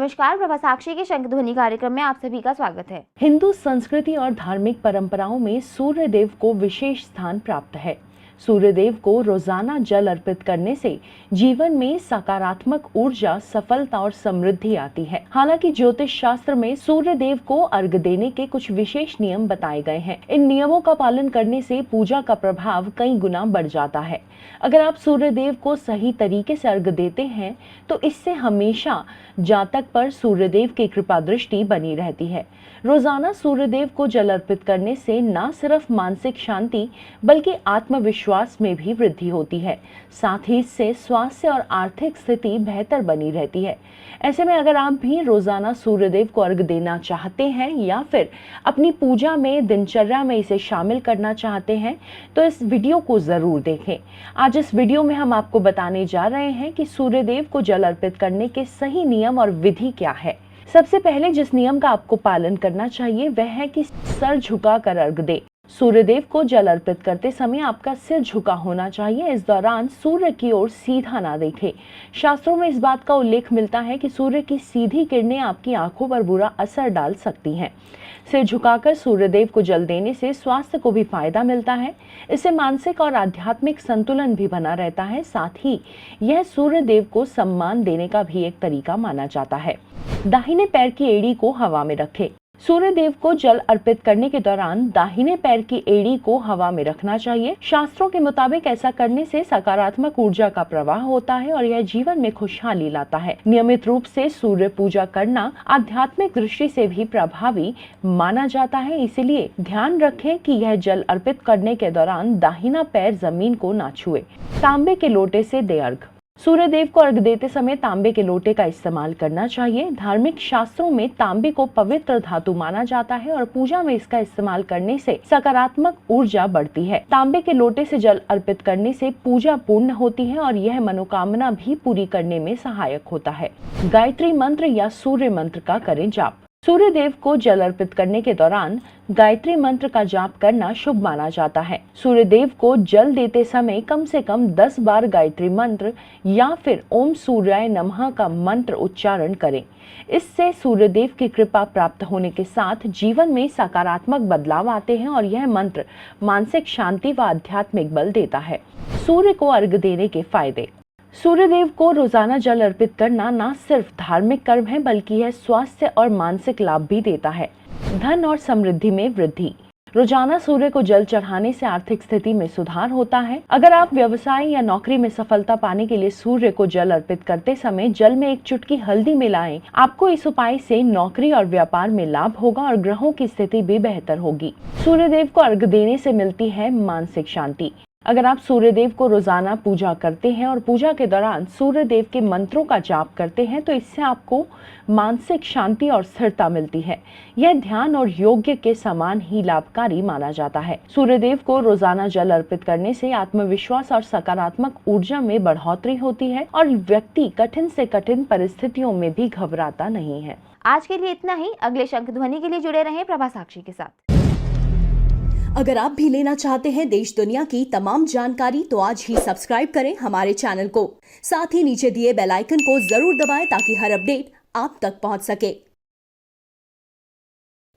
नमस्कार, प्रभा साक्षी के शंखध्वनि कार्यक्रम में आप सभी का स्वागत है। हिंदू संस्कृति और धार्मिक परंपराओं में सूर्य देव को विशेष स्थान प्राप्त है। सूर्य देव को रोजाना जल अर्पित करने से जीवन में सकारात्मक ऊर्जा, सफलता और समृद्धि आती है। हालांकि ज्योतिष शास्त्र में सूर्य देव को अर्घ्य देने के कुछ विशेष नियम बताए गए हैं। इन नियमों का पालन करने से पूजा का प्रभाव कई गुना बढ़ जाता है। अगर आप सूर्य देव को सही तरीके से अर्घ्य देते हैं तो इससे हमेशा जातक पर सूर्य देव की कृपा दृष्टि बनी रहती है। रोजाना सूर्य देव को जल अर्पित करने से न सिर्फ मानसिक शांति बल्कि आत्मविश्वास में भी वृद्धि होती है। साथ ही इससे स्वास्थ्य और आर्थिक स्थिति बेहतर बनी रहती है। ऐसे में अगर आप भी रोजाना सूर्य देव को अर्घ्य देना चाहते हैं या फिर अपनी पूजा में, दिनचर्या में इसे शामिल करना चाहते हैं तो इस वीडियो को जरूर देखें। आज इस वीडियो में हम आपको बताने जा रहे हैं कि सूर्य देव को जल अर्पित करने के सही नियम और विधि क्या है। सबसे पहले जिस नियम का आपको पालन करना चाहिए वह है कि सर झुकाकर अर्घ्य दें। सूर्य देव को जल अर्पित करते समय आपका सिर झुका होना चाहिए। इस दौरान सूर्य की ओर सीधा ना देखें। शास्त्रों में इस बात का उल्लेख मिलता है कि सूर्य की सीधी किरणें आपकी आंखों पर बुरा असर डाल सकती हैं। सिर झुकाकर सूर्य देव को जल देने से स्वास्थ्य को भी फायदा मिलता है। इससे मानसिक और आध्यात्मिक संतुलन भी बना रहता है। साथ ही यह सूर्य देव को सम्मान देने का भी एक तरीका माना जाता है। दाहिने पैर की एड़ी को हवा में रखें। सूर्य देव को जल अर्पित करने के दौरान दाहिने पैर की एड़ी को हवा में रखना चाहिए। शास्त्रों के मुताबिक ऐसा करने से सकारात्मक ऊर्जा का प्रवाह होता है और यह जीवन में खुशहाली लाता है। नियमित रूप से सूर्य पूजा करना आध्यात्मिक दृष्टि से भी प्रभावी माना जाता है। इसलिए ध्यान रखें कि यह जल अर्पित करने के दौरान दाहिना पैर जमीन को ना छुए। तांबे के लोटे से दे अर्घ्य। सूर्य देव को अर्घ्य देते समय तांबे के लोटे का इस्तेमाल करना चाहिए। धार्मिक शास्त्रों में तांबे को पवित्र धातु माना जाता है और पूजा में इसका इस्तेमाल करने से सकारात्मक ऊर्जा बढ़ती है। तांबे के लोटे से जल अर्पित करने से पूजा पूर्ण होती है और यह मनोकामना भी पूरी करने में सहायक होता है। गायत्री मंत्र या सूर्य मंत्र का करें जाप। सूर्य देव को जल अर्पित करने के दौरान गायत्री मंत्र का जाप करना शुभ माना जाता है। सूर्य देव को जल देते समय कम से कम 10 बार गायत्री मंत्र या फिर ओम सूर्याय नमः का मंत्र उच्चारण करें। इससे सूर्य देव की कृपा प्राप्त होने के साथ जीवन में सकारात्मक बदलाव आते हैं और यह मंत्र मानसिक शांति व आध्यात्मिक बल देता है। सूर्य को अर्घ्य देने के फायदे। सूर्य देव को रोजाना जल अर्पित करना न सिर्फ धार्मिक कर्म है बल्कि यह स्वास्थ्य और मानसिक लाभ भी देता है। धन और समृद्धि में वृद्धि। रोजाना सूर्य को जल चढ़ाने से आर्थिक स्थिति में सुधार होता है। अगर आप व्यवसाय या नौकरी में सफलता पाने के लिए सूर्य को जल अर्पित करते समय जल में एक चुटकी हल्दी मिलाएं, आपको इस उपाय से नौकरी और व्यापार में लाभ होगा और ग्रहों की स्थिति भी बेहतर होगी। सूर्य देव को अर्घ्य देने से मिलती है मानसिक शांति। अगर आप सूर्य देव को रोजाना पूजा करते हैं और पूजा के दौरान सूर्य देव के मंत्रों का जाप करते हैं तो इससे आपको मानसिक शांति और स्थिरता मिलती है। यह ध्यान और योग के समान ही लाभकारी माना जाता है। सूर्य देव को रोजाना जल अर्पित करने से आत्मविश्वास और सकारात्मक ऊर्जा में बढ़ोतरी होती है और व्यक्ति कठिन से कठिन परिस्थितियों में भी घबराता नहीं है। आज के लिए इतना ही। अगले शंखध्वनि के लिए जुड़े रहें प्रभा साक्षी के साथ। अगर आप भी लेना चाहते हैं देश दुनिया की तमाम जानकारी तो आज ही सब्सक्राइब करें हमारे चैनल को। साथ ही नीचे दिए बेल आइकन को जरूर दबाएं ताकि हर अपडेट आप तक पहुंच सके।